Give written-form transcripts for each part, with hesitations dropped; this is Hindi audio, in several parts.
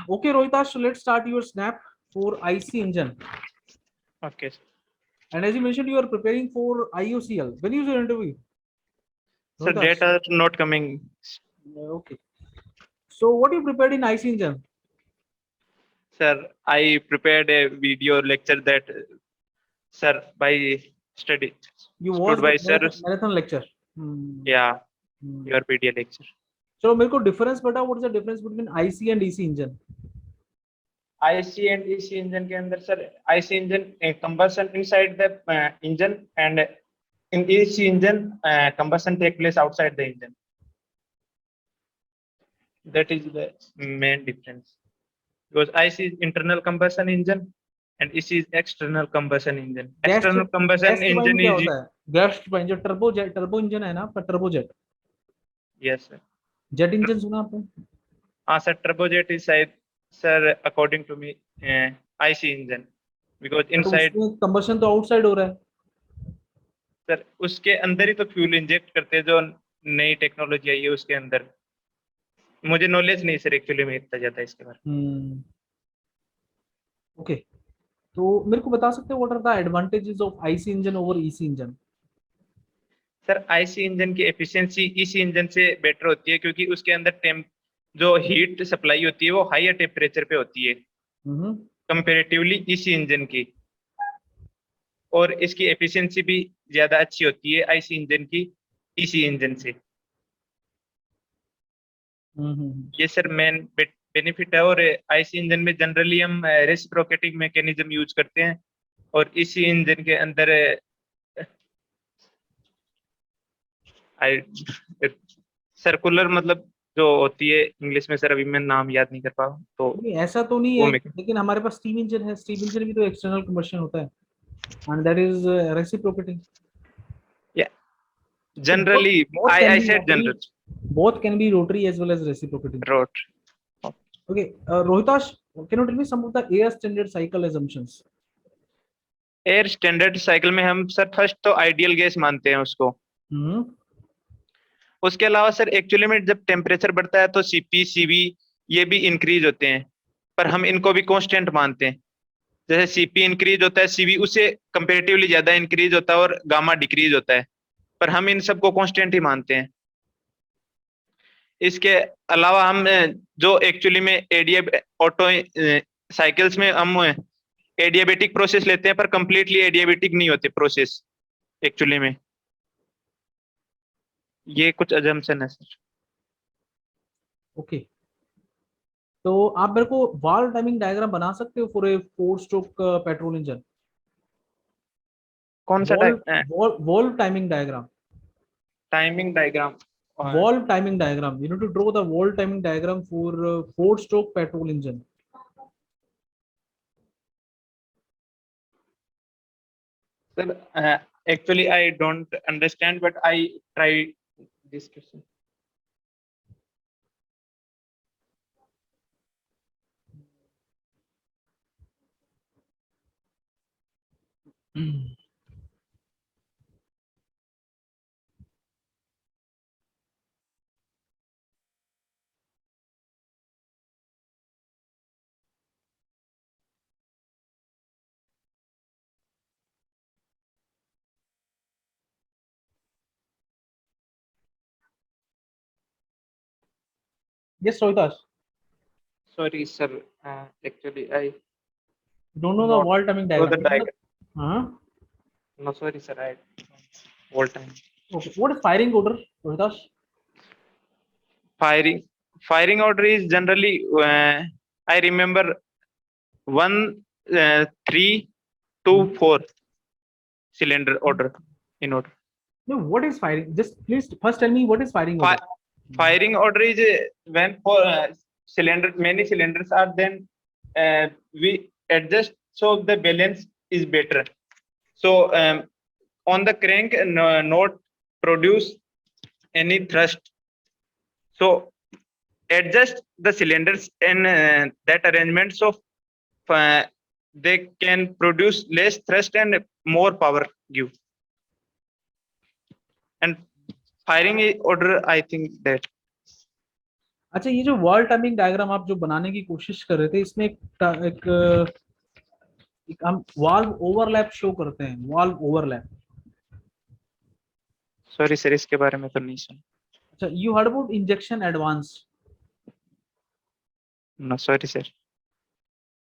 Okay, Rohitash, so let's start your snap for IC engine. Okay. And as you mentioned, you are preparing for IOCL. When is your interview? So Rohitash. data are not coming. Okay. So what you prepared in IC engine? Sir, I prepared a video lecture that, sir, by study, You stood watched the by sirs. marathon lecture. Hmm. Yeah, Hmm. your video lecture. So मेरे को difference बता. What is the difference between IC and EC engine? IC and EC engine के अंदर sir, IC engine combustion inside the engine, and in EC engine combustion take place outside the engine. That is the main difference. Because IC is internal combustion engine and EC is external combustion engine. External combustion gas turbine engine क्या is, होता है? गैस टर्बाइन जो टर्बो इंजन है ना आपका turbojet. yes sir. Jet engine सुना आपने? Sir, turbojet is sir, according to me, IC engine, because but inside, उसमें कंबशन तो आउटसाइड हो रहा है. सर उसके अंदर ही तो फ्यूल इंजेक्ट करते हैं, जो नई टेक्नोलॉजी आई है उसके अंदर. मुझे नॉलेज नहीं सर एक्चुअली में इतना ज्यादा इसके बारे ओके. तो मेरे को बता सकते हो what are the advantages of IC engine over EC engine? में. सर आईसी इंजन की एफिशिएंसी ईसी इंजन से बेटर होती है, क्योंकि उसके अंदर टेम्प जो हीट सप्लाई होती है वो हायर टेम्परेचर पे होती है कंपेरेटिवली ईसी इंजन की, और इसकी एफिशिएंसी भी ज्यादा अच्छी होती है आईसी इंजन की ईसी इंजन से. ये सर मेन बेनिफिट है. और आईसी इंजन में जनरली हम रेसिप्रोकेटिंग मैकेनिज्म यूज करते हैं, और इसी इंजन के अंदर आई सर्कुलर मतलब जो होती है इंग्लिश में, सर अभी मैं नाम याद नहीं कर पा रहा हूं, तो नहीं ऐसा तो नहीं वो है, मैं लेकिन हमारे पास स्टीम इंजन है. स्टीम इंजन भी तो एक्सटर्नल कंबशन होता है and that is reciprocating. So both generally both can I be said rotary, general both can be rotary as well as reciprocating. रोट. Okay, Rohitash, can you tell me some of the air standard cycle assumptions? Air standard cycle में हम सर फर्स्ट तो आइडियल गैस मानते हैं उसको. उसके अलावा सर एक्चुअली में जब टेम्परेचर बढ़ता है तो सीपी सीवी ये भी इंक्रीज होते हैं, पर हम इनको भी कांस्टेंट मानते हैं. जैसे सीपी इंक्रीज होता है, सीवी उसे कंपेरेटिवली ज्यादा इंक्रीज होता है, और गामा डिक्रीज होता है, पर हम इन सबको कांस्टेंट ही मानते हैं. इसके अलावा हम जो एक्चुअली में ऑटो साइकिल्स में हम एडियाबेटिक प्रोसेस लेते हैं, पर कंप्लीटली एडियाबेटिक नहीं होते प्रोसेस एक्चुअली में. ये कुछ अजम्पशन है सर. ओके. तो आप मेरे को वाल्व टाइमिंग डायग्राम बना सकते हो for a 4 stroke petrol engine? कौन सा valve timing diagram. Timing diagram? Valve timing diagram. You need to draw the valve timing diagram for 4-stroke petrol engine. Sir, actually I don't understand, but I try this question. Yes, Rohitash. Sorry, sir. Actually, I Don't know the not valve timing know diagram. the diagram. Huh? No, sorry, sir. I all time. Okay. What is firing order, Rohitash? Firing order is generally I remember 1 3 2 4 cylinder order in order. No, what is firing? Just please first tell me what is firing order. Firing order is when for cylinder many cylinders are, then we adjust so the balance is better. So on the crank not produce any thrust, so adjust the cylinders in that arrangement, so they can produce less thrust and more power give. And firing order, I think that अच्छा, ये जो वर्ल्ड टाइमिंग डायग्राम आप जो बनाने की कोशिश कर रहे थे, इसमें एक हम वाल्व ओवरलैप शो करते हैं, वाल्व ओवरलैप। सॉरी सर, इसके बारे में तो नहीं सुना। अच्छा, you heard about injection advance? No sorry sir.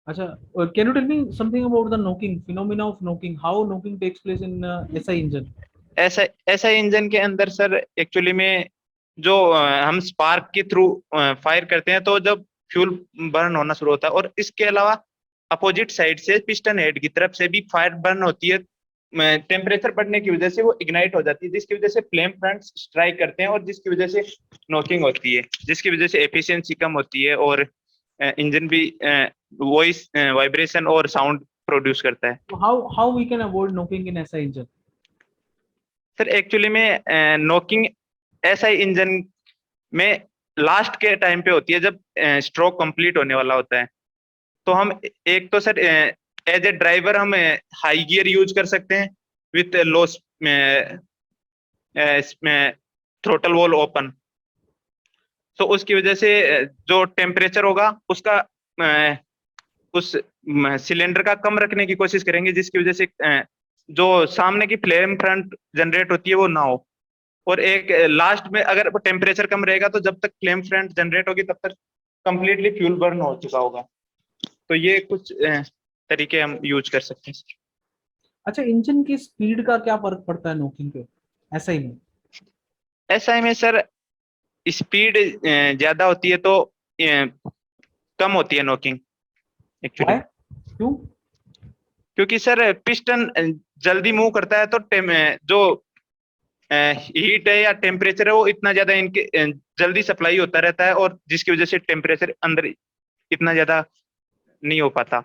अच्छा, can you tell me something about the knocking phenomena of knocking, how knocking takes place in SI engine? ऐसा ऐसा इंजन के अंदर सर एक्चुअली में जो हम स्पार्क के थ्रू फायर करते हैं, तो जब फ्यूल बर्न होना शुरू होता है, और इसके अलावा अपोजिट साइड से पिस्टन हेड की तरफ से भी फायर बर्न होती है। टेम्परेचर बढ़ने की वजह से वो इग्नाइट हो जाती है, जिसकी वजह से फ्लेम फ्रंट स्ट्राइक करते हैं, और जिसकी वजह से नॉकिंग होती है, जिसकी वजह से एफिशिएंसी कम होती है, और इंजन भी वॉइस वाइब्रेशन और साउंड प्रोड्यूस करता है। How we can avoid knocking in SI engine? Sir actually में नॉकिंग ऐसा इंजन में लास्ट के टाइम पे होती है, जब स्ट्रोक कंप्लीट होने वाला होता है। तो हम एक तो सर एज ए ड्राइवर हम हाई गियर यूज कर सकते हैं with low throttle valve open. तो उसकी वजह से जो टेम्परेचर होगा उसका उस सिलेंडर का कम रखने की कोशिश करेंगे, जिसकी वजह से जो सामने की फ्लेम फ्रंट जनरेट होती है वो ना हो। और एक लास्ट में अगर टेम्परेचर कम रहेगा, तो जब तक फ्लेम फ्रंट जनरेट होगी तब तक कंप्लीटली फ्यूल बर्न हो चुका होगा। तो ये कुछ तरीके हम यूज कर सकते हैं। अच्छा, इंजन की स्पीड का क्या फर्क पड़ता है नोकिंग पे एसआई में? ऐसा में सर स्पीड ज्यादा होती है तो कम होती है नॉकिंग एक्चुअली। Why? क्यों? क्योंकि सर पिस्टन जल्दी मूव करता है, तो जो हीट है या टेम्परेचर है वो इतना ज्यादा इनके जल्दी सप्लाई होता रहता है, और जिसकी वजह से टेम्परेचर अंदर इतना ज्यादा नहीं हो पाता,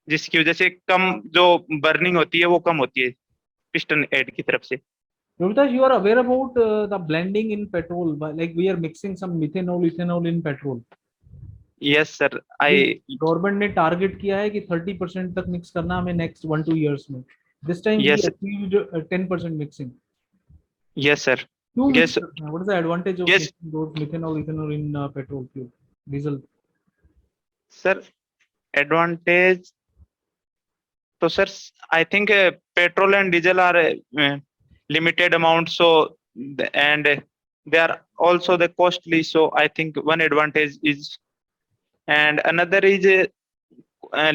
जिसकी वजह से कम जो बर्निंग होती है वो कम होती है पिस्टन हेड की तरफ से। Yovitas, you are aware about the blending in petrol, like we are mixing some methanol, ethanol in petrol. Yes sir अभी आई। गवर्नमेंट ने टारगेट किया है कि 30% तक मिक्स करना हमें नेक्स्ट 1-2 years में। This time we yes achieved 10% mixing. Yes sir. क्यों मिक्स गैस करना है? What is the advantage of gas mixing those methanol ethanol in petrol fuel, diesel? Sir advantage तो sir I think petrol and diesel are limited amount, so and they are also the costly, so I think one advantage is, and another is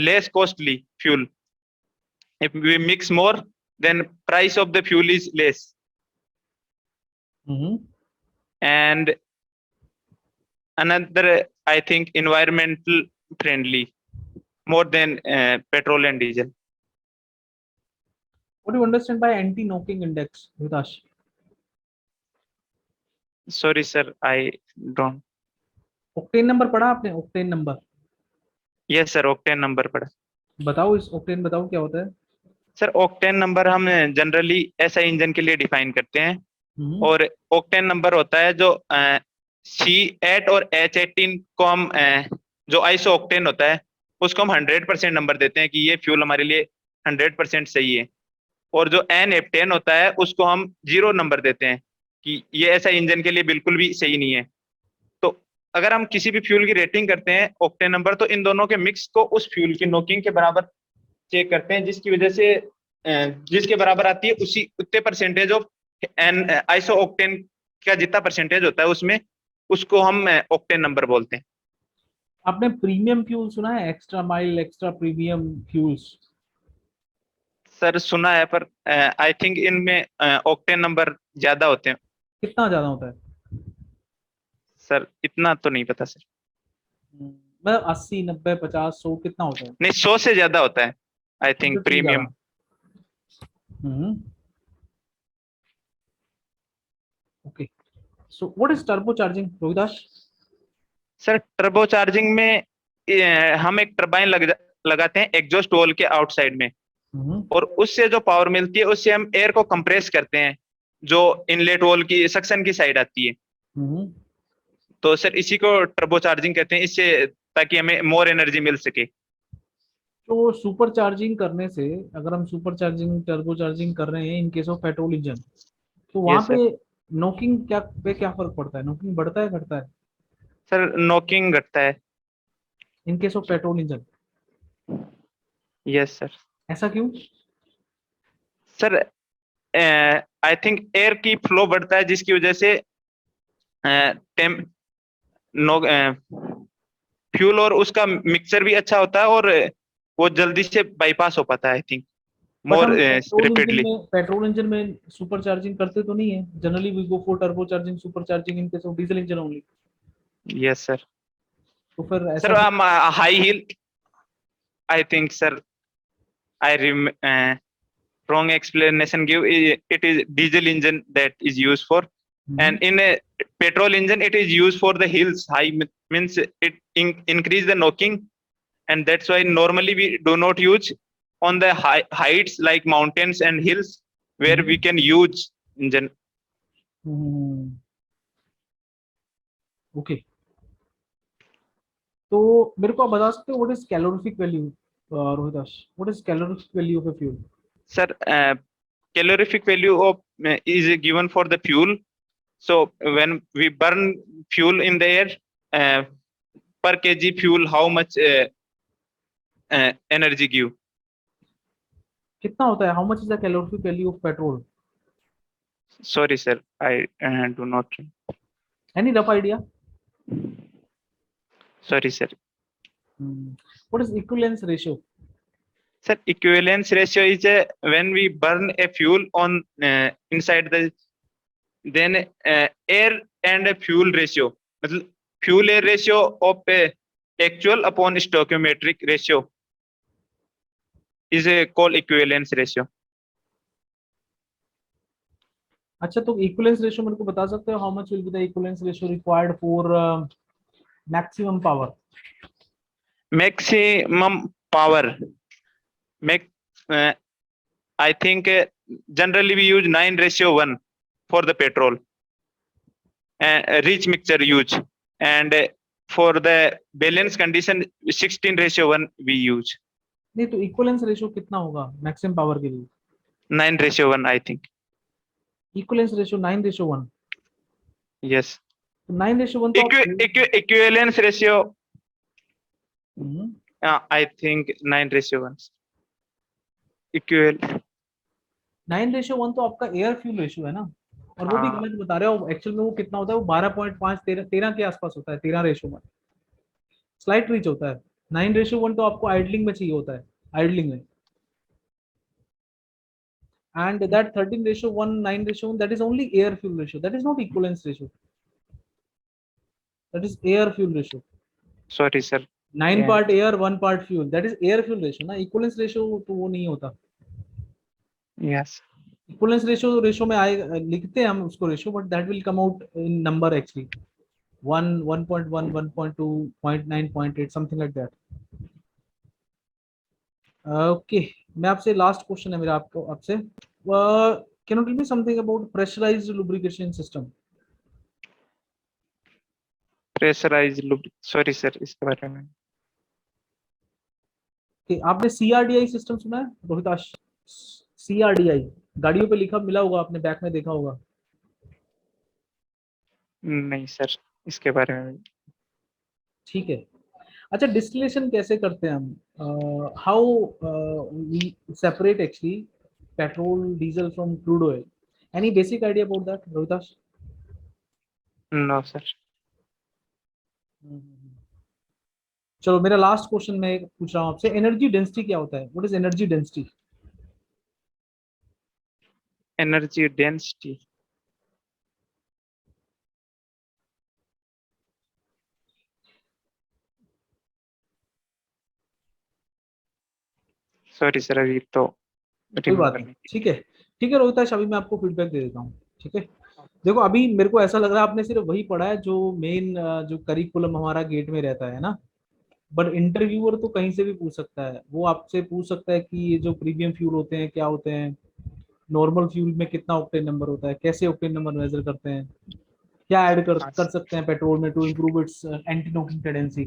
less costly fuel. If we mix more, then price of the fuel is less, hmm. and another I think environmental friendly more than petrol and diesel. What do you understand by anti knocking index, Yovitas? Sorry sir, I don't. Octane number पढ़ा आपने? Octane number Yes sir, octane number पढ़ा। बताओ, इस ऑक्टेन बताओ क्या होता है? सर ऑक्टेन नंबर हम जनरली ऐसा इंजन के लिए डिफाइन करते हैं, हम्म। और ऑक्टेन नंबर होता है जो C8 और H18 को हम जो आइसो ऑक्टेन होता है उसको हम 100% नंबर देते हैं कि ये फ्यूल हमारे लिए 100% सही है। और जो N-हेप्टेन होता है उसको हम 0 नंबर देते हैं कि ये ऐसा इंजन के लिए बिल्कुल भी सही नहीं है। तो अगर हम किसी भी फ्यूल की रेटिंग करते हैं ऑक्टेन नंबर, तो इन दोनों के मिक्स को उस फ्यूल की नोकिंग के बराबर चेक करते हैं, जिसकी वजह से जिसके बराबर आती है उसी उतने percentage of an iso octane का जितना परसेंटेज होता है उसमें, उसको हम ऑक्टेन नंबर बोलते हैं। आपने प्रीमियम फ्यूल सुना है? Extra mile, extra premium fuels? Sir सुना है, पर आई थिंक इनमें ऑक्टेन नंबर ज्यादा होते हैं। कितना ज्यादा होता है? सर इतना तो नहीं पता सर। मतलब 80, 90, 50, 100 कितना होता है? नहीं, 100 से ज्यादा होता है आई थिंक 100 से भी प्रीमियम। ज्यादा? Hmm. Okay, so what is turbo charging, Rohidas? Sir turbo charging में हम एक टरबाइन लगाते हैं एग्जॉस्ट वॉल के आउटसाइड में, हम्म। और उससे जो पावर मिलती है उससे हम एयर को कंप्रेस करते हैं, जो इनलेट वॉल की सक्शन की साइड आती है। हम्म। तो सर इसी को टर्बो चार्जिंग कहते हैं, इससे ताकि हमें मोर एनर्जी मिल सके। तो सुपर चार्जिंग करने से, अगर हम सुपर चार्जिंग टर्बो चार्जिंग कर रहे हैं इन केस ऑफ पेट्रोल इंजन, तो वहां यस पे सर। नोकिंग क्या फर्क पड़ता है? नोकिंग बढ़ता है घटता है? सर नॉकिंग घटता है। इन case of petrol engine? Yes sir. ऐसा क्यों? सर आई थिंक एयर की फ्लो बढ़ता है जिसकी वजह से टेम नो फ्यूल और उसका मिक्सचर भी अच्छा होता है और वो जल्दी से बाईपास हो पाता है आई थिंक बट मोर हम रेपिडली। पेट्रोल इंजन में सुपर चार्जिंग करते तो नहीं है, generally we go for turbocharging, supercharging in case of diesel engine only. Yes sir. तो फिर सर ऐसा क्यों? High heel I think sir I wrong explanation give it is diesel engine that is used for, hmm, and in a petrol engine it is used for the hills high means it increase the knocking, and that's why normally we do not use on the heights like mountains and hills where hmm, we can use engine. Hmm, okay. तो मेरे को आप बता सकते हो what is calorific value, Rohitash, what is calorific value of a fuel? Sir, calorific value of is given for the fuel. So when we burn fuel in the air, uh, per kg fuel how much energy give? कितना होता है? How much is the calorific value of petrol? Sorry sir, I do not. Any rough idea? Sorry sir. What is equivalence ratio? Sir, equivalence ratio is when we burn a fuel on inside the then air and a fuel ratio. मतलब fuel air ratio of actual upon stoichiometric ratio is called equivalence ratio. अच्छा, तो इक्विवेलेंस रेशियो मेरे को बता सकते हो how much will be the equivalence ratio required for maximum power? Maximum power. Make I think generally we use 9:1 for the petrol. Rich mixture use, and for the balance condition 16:1 we use. नहीं, तो इक्विवेलेंस रेशियो कितना होगा मैक्सिमम पावर के लिए? 9:1 I think. Equivalence ratio 9:1? Yes. तो 9:1 तो आप Equivalence ratio hmm, I think 9:1. Equal. 9:1 तो आपका एयर फ्यूल रेशियो है ना, और वो भी हाँ गलत बता रहे हो। एक्चुअल में वो कितना होता है? वो 12.5 13 के आसपास होता है, 13 रेशियो में, स्लाइट रीच होता है। 9:1 तो आपको आइडलिंग में चाहिए होता है, आइडलिंग में। And that 13:1, 9:1, that is only air fuel ratio. That is not equivalence ratio. That is air fuel ratio. sorry sir. 9 Yeah. part air, 1 part fuel. That is air fuel ratio ना, equivalence ratio तो वो नहीं होता। Yes. Equivalence ratio में आए लिखते हैं हम उसको ratio, but that will come out in number actually. 1, 1.1, 1.2, 0.9, 0.8, something like that. Okay, मैं आपसे लास्ट क्वेश्चन है मेरा आपको आपसे, can you tell me something about pressurized lubrication system? Pressurized sorry sir इसके बारे में। कि आपने सीआरडीआई सिस्टम सुना है रोहिताश? सीआरडीआई गाड़ियों पे लिखा मिला होगा, आपने बैक में देखा होगा। नहीं सर इसके बारे में। ठीक है। अच्छा, डिस्टिलेशन कैसे करते हैं हम? How we separate actually petrol diesel from crude oil? Any basic idea about that Rohitash? No sir. चलो, मेरा लास्ट क्वेश्चन मैं पूछ रहा हूँ आपसे, एनर्जी डेंसिटी क्या होता है? What is energy density? Energy density sorry sir अभी तो कोई बात रिमेम्बर नहीं, नहीं। ठीक है। ठीक है रोहिताश, अभी मैं आपको फीडबैक दे देता हूँ, ठीक है। देखो, अभी मेरे को ऐसा लग रहा है आपने सिर्फ वही पढ़ा है जो मेन जो करिकुलम हमारा गेट में रहता है ना, बट इंटरव्यूअर तो कहीं से भी पूछ सकता है। वो आपसे पूछ सकता है कि ये जो प्रीमियम फ्यूल होते हैं क्या होते हैं, नॉर्मल फ्यूल में कितना ऑक्टेन नंबर होता है, कैसे ऑक्टेन नंबर मेजर करते हैं, क्या ऐड हाँ, कर सकते हैं पेट्रोल में to improve its anti knocking tendency,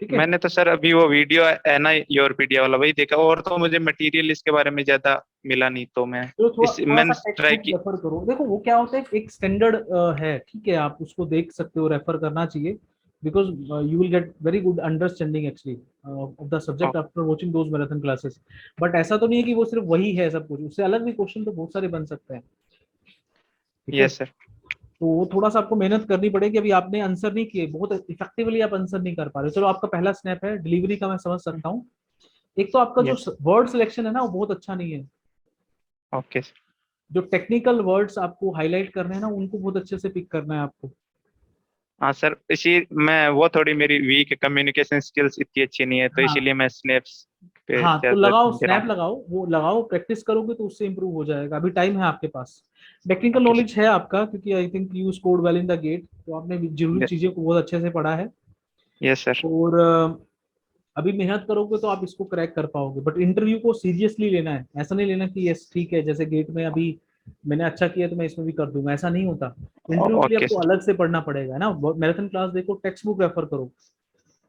ठीक है। मैंने तो सर अभी वो वीडियो है ना योरपीडिया वाला वही देखा, और तो मुझे मटेरियल इसके बारे में ज्यादा मिला नहीं, तो मैं तो थोड़ा इस थोड़ा सा मैंने टेक्स्ट ट्राई बुक की। रेफर करो। देखो वो क्या होता है, एक स्टैंडर्ड है, ठीक है, आप उसको देख सकते हो, रेफर करना चाहिए। because you will get very good understanding actually of the subject after watching those marathon classes. But ऐसा तो नहीं है कि वो सिर्फ वही है सब कुछ, उससे अलग भी क्वेश्चन तो बहुत सारे बन सकते हैं, ठीक है। Yes sir. तो वो थोड़ा सा आपको मेहनत करनी पड़ेगी, अभी आपने आंसर नहीं किए, बहुत इफेक्टिवली आप आंसर नहीं कर पा रहे। चलो आपका पहला स्टेप है, डिलीवरी का मैं समझ सकता हूँ। एक तो आपका जो यस। वर्ड सिलेक्शन है ना वो बहुत अच्छा नहीं है। ओके। जो टेक्निकल वर्ड्स आपको हाईलाइट करने हैं ना उनको बहुत अच्छे से पिक करना है आपको। हाँ सर, इसी मैं वो थोड़ी मेरी वीक कम्युनिकेशन स्किल्स इतनी अच्छी नहीं है, तो हाँ इसीलिए मैं स्नैप्स पे हाँ, तो ज्यादा लगाओ ध्यान दे रहा स्नैप, हूँ। लगाओ वो लगाओ, प्रैक्टिस करोगे तो उससे इंप्रूव हो जाएगा। अभी टाइम है आपके पास, टेक्निकल ओके नॉलेज है आपका, क्योंकि I think you scored well in the GATE, तो आपने जरूरी सर। चीजों को बहुत अच्छे से पढ़ा है। Yes sir. और अभी मेहनत करोगे तो आप इसको क्रैक कर पाओगे। बट इंटरव्यू को सीरियसली लेना है, ऐसा नहीं लेना कि यस ठीक है जैसे गेट में अभी मैंने अच्छा किया तो मैं इसमें भी कर दूंगा, ऐसा नहीं होता। इंटरव्यू के लिए ओके आपको सर। अलग से पढ़ना पड़ेगा, है ना। मैराथन क्लास देखो, टेक्स्ट बुक रेफर करो,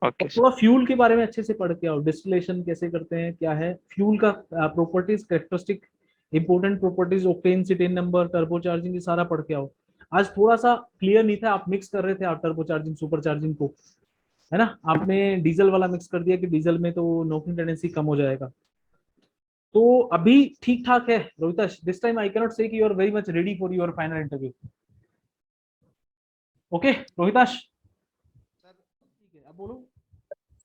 और ओके सर। थोड़ा फ्यूल के बारे में अच्छे से पढ़ के आओ, डिस्टिलेशन कैसे करते हैं, क्या है फ्यूल का properties, characteristic, important properties, octane, cetane number, turbo charging, ये सारा पढ़ के आओ। आज थोड़ा सा क्लियर नहीं था, आप मिक्स कर रहे थे आप टर्बो चार्जिंग सुपर चार्जिंग को, है ना। आपने डीजल वाला मिक्स कर दिया कि डीजल में तो नॉकिंग टेंडेंसी कम हो जाएगा। तो अभी ठीक ठाक है Rohitash, this time I cannot say कि you are very much ready for your final interview. Okay Rohitash, ठीक है अब बोलो।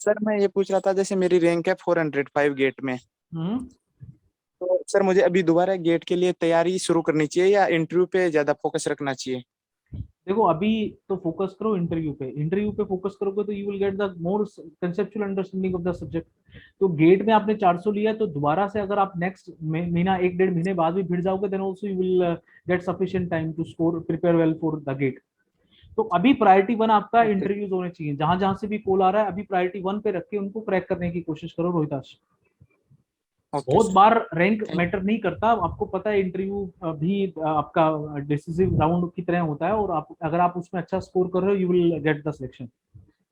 सर मैं ये पूछ रहा था, जैसे मेरी रैंक है 405 गेट में, हम्म, तो सर मुझे अभी दोबारा गेट के लिए तैयारी शुरू करनी चाहिए या इंटरव्यू पे ज्यादा फोकस रखना चाहिए? देखो अभी तो फोकस करो इंटरव्यू पे, इंटरव्यू पे फोकस करोगे तो you will get the more conceptual understanding of the subject. तो गेट में आपने 400 लिया, तो दोबारा से अगर आप नेक्स्ट महीना, एक डेढ़ महीने बाद भी भिड़ जाओगे, then also you will get sufficient time to score, prepare well for the GATE. तो अभी प्रायोरिटी वन आपका ओके। इंटरव्यूज होने चाहिए, जहां जहां से भी कॉल आ रहा है अभी प्रायोरिटी वन पे रख के उनको क्रैक करने की कोशिश करो रोहिताश। ओके बहुत सर। बार रैंक थैंक मैटर नहीं करता, आपको पता है इंटरव्यू भी आपका डिसिसिव राउंड की तरह होता है, और आप अगर आप उसमें अच्छा स्कोर कर रहे हो you will get the selection,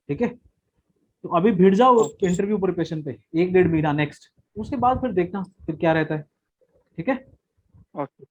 ठीक है। तो अभी भिड़ जाओ ओके सर। इंटरव्यू प्रिपरेशन पे एक डेढ़ महीना नेक्स्ट, उसके बाद फिर देखना फिर क्या रहता है, ठीक है। ओके।